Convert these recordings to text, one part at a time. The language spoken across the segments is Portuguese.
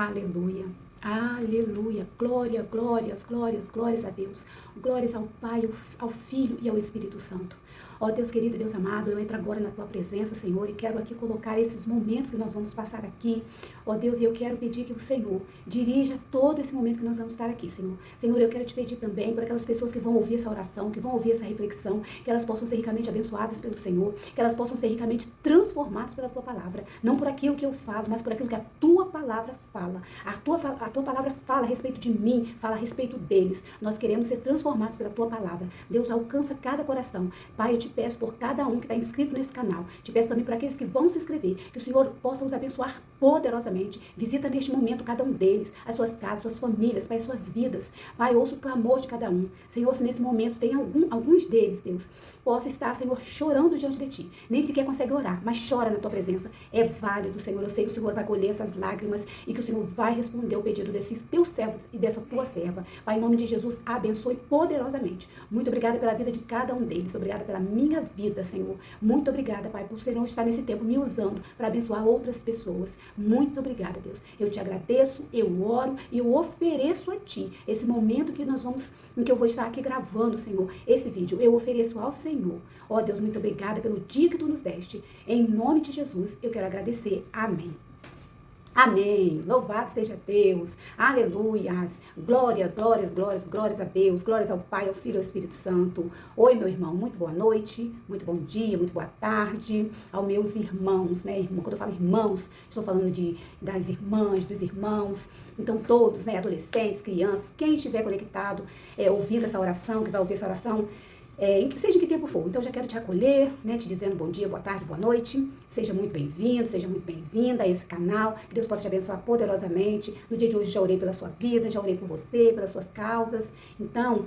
Aleluia. Aleluia. Glória, glórias, glórias, glórias a Deus. Glórias ao Pai, ao Filho e ao Espírito Santo. Ó Deus querido, Deus amado, eu entro agora na Tua presença, Senhor, e quero aqui colocar esses momentos que nós vamos passar aqui. Ó Deus, e eu quero pedir que o Senhor dirija todo esse momento que nós vamos estar aqui, Senhor. Senhor, eu quero te pedir também por aquelas pessoas que vão ouvir essa oração, que vão ouvir essa reflexão, que elas possam ser ricamente abençoadas pelo Senhor, que elas possam ser ricamente transformadas pela Tua palavra. Não por aquilo que eu falo, mas por aquilo que a Tua palavra fala. A tua palavra fala a respeito de mim, fala a respeito deles. Nós queremos ser transformados pela Tua palavra. Deus, alcança cada coração. Pai, eu te peço por cada um que está inscrito nesse canal. Te peço também por aqueles que vão se inscrever, que o Senhor possa os abençoar poderosamente. Visita neste momento cada um deles, as suas casas, suas famílias, Pai, suas vidas. Pai, ouça o clamor de cada um. Senhor, se nesse momento tem alguns deles, Deus, possa estar, Senhor, chorando diante de Ti. Nem sequer consegue orar, mas chora na Tua presença. É válido, Senhor. Eu sei que o Senhor vai colher essas lágrimas e que o Senhor vai responder o pedido desse teu servo e dessa tua serva. Pai, em nome de Jesus, abençoe poderosamente. Muito obrigada pela vida de cada um deles. Obrigada pela minha vida, Senhor. Muito obrigada, Pai, por o Senhor estar nesse tempo me usando para abençoar outras pessoas. Muito obrigada, Deus. Eu te agradeço, eu oro e eu ofereço a Ti esse momento em que eu vou estar aqui gravando, Senhor, esse vídeo. Eu ofereço ao Senhor. Ó Deus, muito obrigada pelo dia que Tu nos deste. Em nome de Jesus, eu quero agradecer. Amém. Amém. Louvado seja Deus. Aleluias. Glórias, glórias, glórias, glórias a Deus. Glórias ao Pai, ao Filho e ao Espírito Santo. Oi, meu irmão. Muito boa noite, muito bom dia, muito boa tarde. Aos meus irmãos, né? Quando eu falo irmãos, estou falando das irmãs, dos irmãos. Então, todos, né? Adolescentes, crianças, quem estiver conectado, ouvindo essa oração, que vai ouvir essa oração, seja em que tempo for. Então, eu já quero te acolher, né, te dizendo bom dia, boa tarde, boa noite. Seja muito bem-vindo, seja muito bem-vinda a esse canal. Que Deus possa te abençoar poderosamente. No dia de hoje, já orei pela sua vida, já orei por você, pelas suas causas. Então,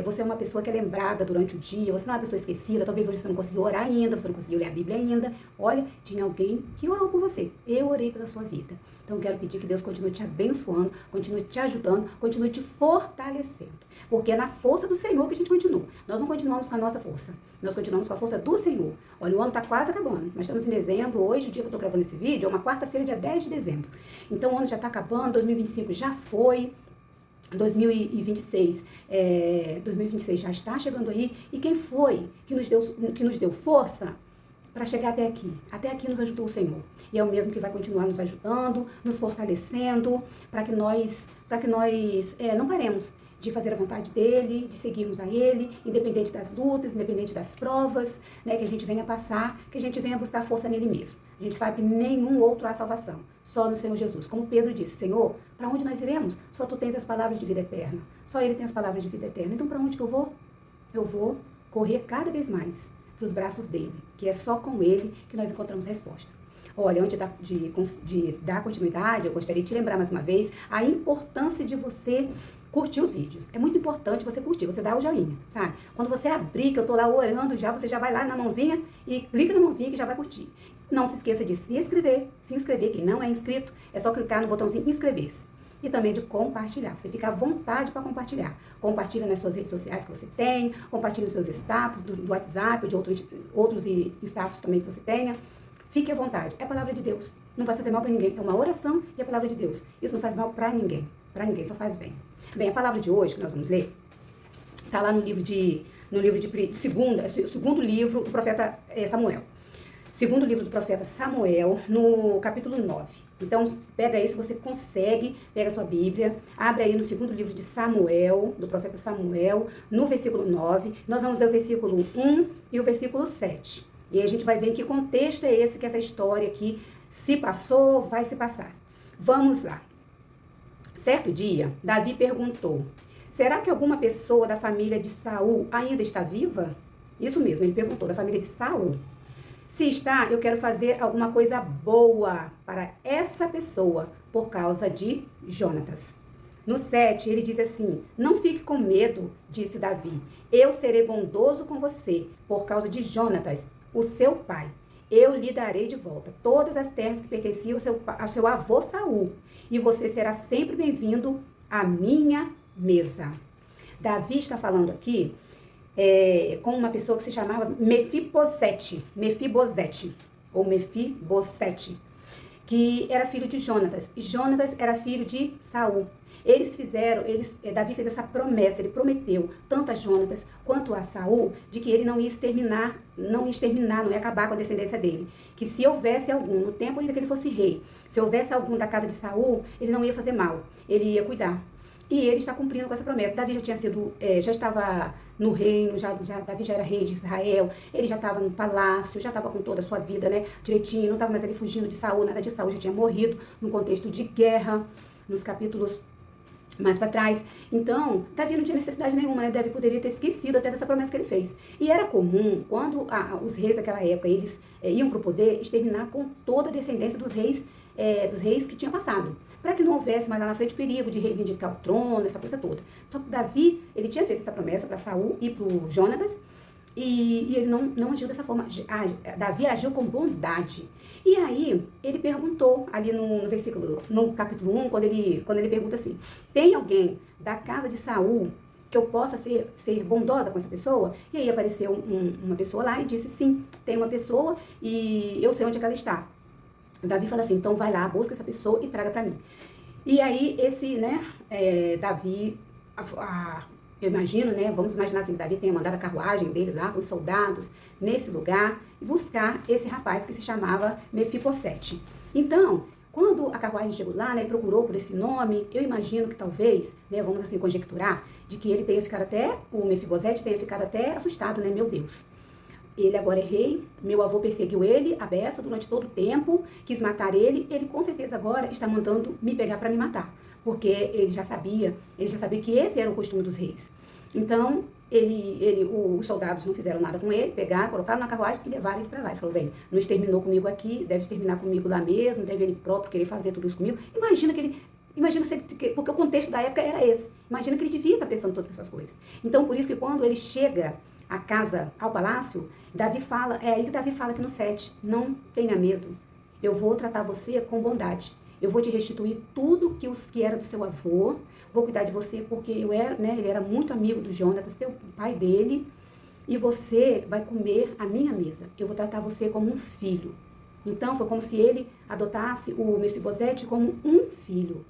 você é uma pessoa que é lembrada durante o dia, você não é uma pessoa esquecida. Talvez hoje você não conseguiu orar ainda, você não conseguiu ler a Bíblia ainda. Olha, tinha alguém que orou por você. Eu orei pela sua vida. Então, eu quero pedir que Deus continue te abençoando, continue te ajudando, continue te fortalecendo. Porque é na força do Senhor que a gente continua. Nós não continuamos com a nossa força. Nós continuamos com a força do Senhor. Olha, o ano está quase acabando. Nós estamos em dezembro. Hoje, o dia que eu estou gravando esse vídeo, é uma quarta-feira, dia 10 de dezembro. Então, o ano já está acabando. 2025 já foi. 2026 já está chegando aí. E quem foi que nos deu força para chegar até aqui? Até aqui nos ajudou o Senhor. E é o mesmo que vai continuar nos ajudando, nos fortalecendo, para que nós não paremos de fazer a vontade dele, de seguirmos a ele, independente das lutas, independente das provas, né, que a gente venha passar, que a gente venha buscar força nele mesmo. A gente sabe que nenhum outro há salvação, só no Senhor Jesus. Como Pedro disse, Senhor, para onde nós iremos? Só Tu tens as palavras de vida eterna. Só Ele tem as palavras de vida eterna. Então, para onde que eu vou? Eu vou correr cada vez mais para os braços dele, que é só com ele que nós encontramos resposta. Olha, antes de dar continuidade, eu gostaria de te lembrar mais uma vez a importância de você curtir os vídeos. É muito importante você curtir, você dá o joinha, sabe? Quando você abrir, que eu tô lá orando já, você já vai lá na mãozinha e clica na mãozinha que já vai curtir. Não se esqueça de se inscrever, quem não é inscrito, é só clicar no botãozinho inscrever-se. E também de compartilhar. Você fica à vontade para compartilhar. Compartilha nas suas redes sociais que você tem, compartilha nos seus status do WhatsApp, de outros status também que você tenha. Fique à vontade. É a palavra de Deus. Não vai fazer mal para ninguém. É uma oração e a palavra de Deus. Isso não faz mal para ninguém. Para ninguém, só faz bem. Bem, a palavra de hoje que nós vamos ler está lá no segundo livro do profeta Samuel. Segundo livro do profeta Samuel, no capítulo 9. Então, pega aí, se você consegue, pega a sua Bíblia, abre aí no segundo livro de Samuel, do profeta Samuel, no versículo 9. Nós vamos ler o versículo 1 e o versículo 7. E aí a gente vai ver em que contexto é esse que essa história aqui se passou, vai se passar. Vamos lá. Certo dia, Davi perguntou, será que alguma pessoa da família de Saul ainda está viva? Isso mesmo, ele perguntou, da família de Saul. Se está, eu quero fazer alguma coisa boa para essa pessoa, por causa de Jonatas. No 7, ele diz assim, não fique com medo, disse Davi. Eu serei bondoso com você, por causa de Jonatas, o seu pai. Eu lhe darei de volta todas as terras que pertenciam ao seu avô Saul, e você será sempre bem-vindo à minha mesa. Davi está falando aqui com uma pessoa que se chamava Mefibosete, ou Mefibosete. que era filho de Jonatas, e Jonatas era filho de Saul. Davi fez essa promessa, ele prometeu tanto a Jonatas quanto a Saul, de que ele não ia exterminar, não ia acabar com a descendência dele. Que se houvesse algum, no tempo ainda que ele fosse rei, se houvesse algum da casa de Saul, ele não ia fazer mal, ele ia cuidar. E ele está cumprindo com essa promessa. Davi já tinha sido, já estava no reino, Davi já era rei de Israel, ele já estava no palácio, já estava com toda a sua vida, né, direitinho, não estava mais ali fugindo de Saul, nada de Saul, já tinha morrido num contexto de guerra, nos capítulos mais para trás. Então, Davi não tinha necessidade nenhuma, né? Davi poderia ter esquecido até dessa promessa que ele fez. E era comum, quando os reis daquela época, eles iam para o poder, exterminar com toda a descendência dos reis que tinham passado, para que não houvesse mais lá na frente perigo de reivindicar o trono, essa coisa toda. Só que Davi, ele tinha feito essa promessa para Saul e para o Jonatas, e ele não agiu dessa forma. Davi agiu com bondade. E aí, ele perguntou, ali no capítulo 1, quando ele pergunta assim, tem alguém da casa de Saul que eu possa ser bondosa com essa pessoa? E aí apareceu uma pessoa lá e disse, sim, tem uma pessoa e eu sei onde é que ela está. Davi fala assim, então vai lá, busca essa pessoa e traga para mim. E aí, Davi, eu imagino, né, vamos imaginar assim, que Davi tenha mandado a carruagem dele lá com os soldados nesse lugar e buscar esse rapaz que se chamava Mefibosete. Então, quando a carruagem chegou lá, né, e procurou por esse nome, eu imagino que talvez, né, vamos assim conjecturar, de que ele tenha ficado até, o Mefibosete tenha ficado até assustado, né, meu Deus. Ele agora é rei, meu avô perseguiu ele, a beça, durante todo o tempo, quis matar ele com certeza agora está mandando me pegar para me matar, porque ele já sabia que esse era o costume dos reis. Então, os soldados não fizeram nada com ele, pegaram, colocaram na carruagem e levaram ele para lá. Ele falou, bem, não exterminou comigo aqui, deve exterminar comigo lá mesmo, deve ele próprio querer fazer tudo isso comigo. Porque o contexto da época era esse. Imagina que ele devia estar pensando todas essas coisas. Então, por isso que quando ele chega à casa, ao palácio, Davi fala, é aí que Davi fala aqui no 7, não tenha medo, eu vou tratar você com bondade. Eu vou te restituir tudo que era do seu avô, vou cuidar de você porque ele era muito amigo do Jonatas, o pai dele, e você vai comer a minha mesa. Eu vou tratar você como um filho. Então, foi como se ele adotasse o Mefibosete como um filho.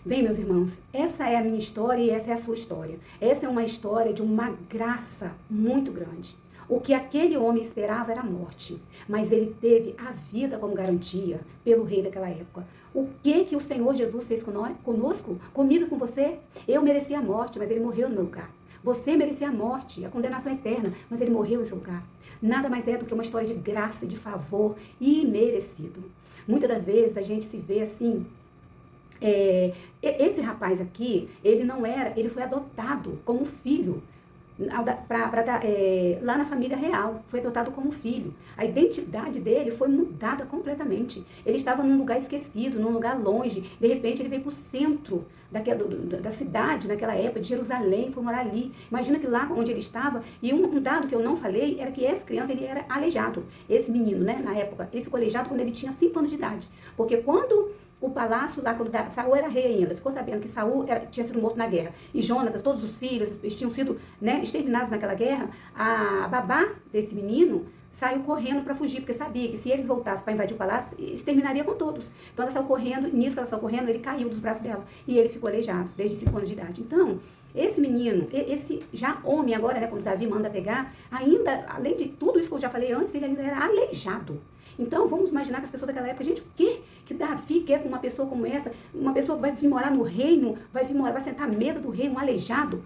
Bem, meus irmãos, essa é a minha história e essa é a sua história. Essa é uma história de uma graça muito grande. O que aquele homem esperava era a morte, mas ele teve a vida como garantia pelo rei daquela época. O que o Senhor Jesus fez conosco, comigo e com você? Eu merecia a morte, mas ele morreu no meu lugar. Você merecia a morte, a condenação eterna, mas ele morreu em seu lugar. Nada mais é do que uma história de graça e de favor imerecido. Muitas das vezes a gente se vê assim, esse rapaz aqui, ele foi adotado como filho, lá na família real, foi adotado como filho. A identidade dele foi mudada completamente. Ele estava num lugar esquecido, num lugar longe. De repente ele veio para o centro da cidade, naquela época, de Jerusalém, foi morar ali. Imagina que lá onde ele estava, e um dado que eu não falei, era que essa criança, ele era aleijado. Esse menino, né, na época, ele ficou aleijado quando ele tinha 5 anos de idade. Porque quando o palácio lá, quando Saul era rei ainda, ficou sabendo que Saul tinha sido morto na guerra, e Jonatas, todos os filhos, eles tinham sido, né, exterminados naquela guerra, a babá desse menino saiu correndo para fugir, porque sabia que se eles voltassem para invadir o palácio, exterminaria com todos. Então ela saiu correndo, nisso que ela saiu correndo, ele caiu dos braços dela, e ele ficou aleijado, desde 5 anos de idade. Então, esse menino, esse já homem agora, né, quando Davi manda pegar, ainda, além de tudo isso que eu já falei antes, ele ainda era aleijado. Então, vamos imaginar que as pessoas daquela época, gente, o que Davi quer com uma pessoa como essa? Uma pessoa vai vir morar no reino, vai sentar à mesa do rei, um aleijado?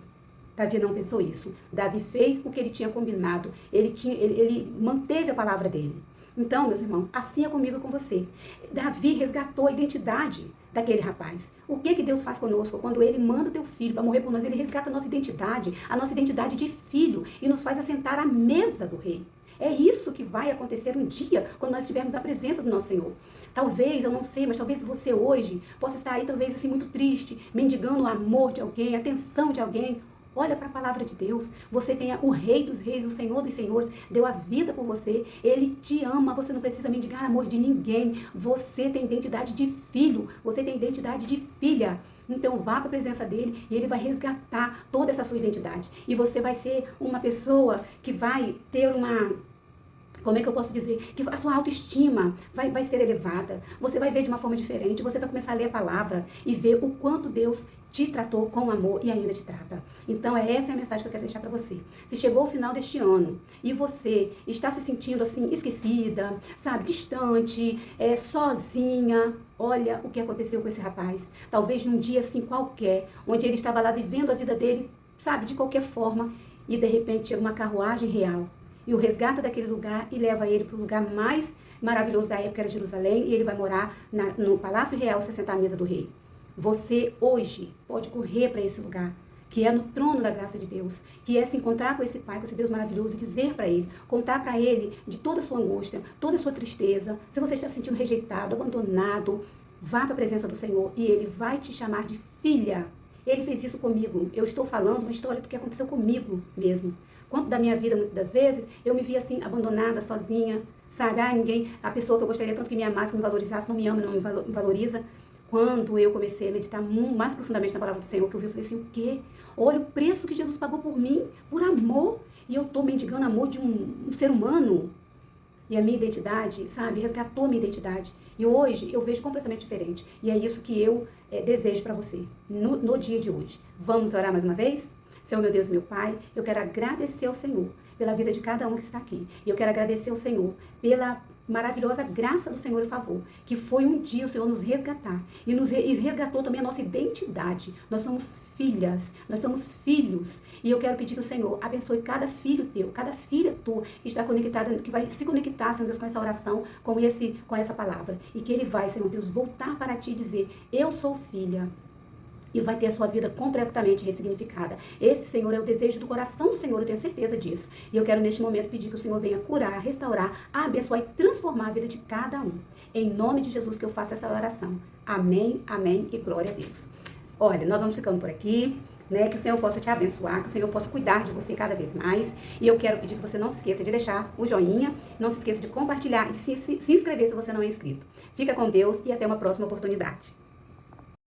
Davi não pensou isso. Davi fez o que ele tinha combinado. Ele manteve a palavra dele. Então, meus irmãos, assim é comigo e com você. Davi resgatou a identidade daquele rapaz. O que Deus faz conosco? Quando ele manda o teu filho para morrer por nós, ele resgata a nossa identidade de filho, e nos faz assentar à mesa do rei. É isso que vai acontecer um dia, quando nós tivermos a presença do nosso Senhor. Talvez, eu não sei, mas talvez você hoje possa estar aí, talvez assim, muito triste, mendigando o amor de alguém, a atenção de alguém. Olha para a palavra de Deus. Você tem o Rei dos Reis, o Senhor dos Senhores, deu a vida por você. Ele te ama, você não precisa mendigar amor de ninguém. Você tem identidade de filho, você tem identidade de filha. Então vá para a presença dele e ele vai resgatar toda essa sua identidade. E você vai ser uma pessoa que vai ter como é que eu posso dizer? Que a sua autoestima vai ser elevada. Você vai ver de uma forma diferente. Você vai começar a ler a palavra e ver o quanto Deus te tratou com amor e ainda te trata. Então, essa é a mensagem que eu quero deixar para você. Se chegou o final deste ano e você está se sentindo assim, esquecida, sabe, distante, sozinha, olha o que aconteceu com esse rapaz. Talvez num dia assim qualquer, onde ele estava lá vivendo a vida dele, sabe, de qualquer forma, e de repente chega uma carruagem real e o resgata daquele lugar e leva ele para o lugar mais maravilhoso da época, era Jerusalém, e ele vai morar no Palácio Real, se sentar à mesa do rei. Você hoje pode correr para esse lugar, que é no trono da graça de Deus, que é se encontrar com esse Pai, com esse Deus maravilhoso, e dizer para Ele, contar para Ele de toda a sua angústia, toda a sua tristeza. Se você está se sentindo rejeitado, abandonado, vá para a presença do Senhor e Ele vai te chamar de filha. Ele fez isso comigo. Eu estou falando uma história do que aconteceu comigo mesmo. Quanto da minha vida, muitas das vezes, eu me via assim, abandonada, sozinha, sabe? A pessoa que eu gostaria tanto que me amasse, que me valorizasse, não me ama, não me valoriza. Quando eu comecei a meditar mais profundamente na palavra do Senhor, que eu vi, eu falei assim, o quê? Olha o preço que Jesus pagou por mim, por amor, e eu estou mendigando amor de um ser humano. E a minha identidade, sabe, resgatou a minha identidade. E hoje eu vejo completamente diferente. E é isso que eu desejo para você, no dia de hoje. Vamos orar mais uma vez? Senhor, meu Deus, meu Pai, eu quero agradecer ao Senhor pela vida de cada um que está aqui. E eu quero agradecer ao Senhor pela maravilhosa graça do Senhor e favor, que foi um dia o Senhor nos resgatar. E resgatou também a nossa identidade. Nós somos filhas, nós somos filhos. E eu quero pedir que o Senhor abençoe cada filho teu, cada filha tua que está conectada, que vai se conectar, Senhor Deus, com essa oração, com essa palavra. E que ele vai, Senhor Deus, voltar para ti e dizer, eu sou filha. E vai ter a sua vida completamente ressignificada. Esse, Senhor, é o desejo do coração do Senhor, eu tenho certeza disso. E eu quero, neste momento, pedir que o Senhor venha curar, restaurar, abençoar e transformar a vida de cada um. Em nome de Jesus que eu faço essa oração. Amém, amém e glória a Deus. Olha, nós vamos ficando por aqui, né? Que o Senhor possa te abençoar, que o Senhor possa cuidar de você cada vez mais. E eu quero pedir que você não se esqueça de deixar o joinha, não se esqueça de compartilhar, de se inscrever se você não é inscrito. Fica com Deus e até uma próxima oportunidade.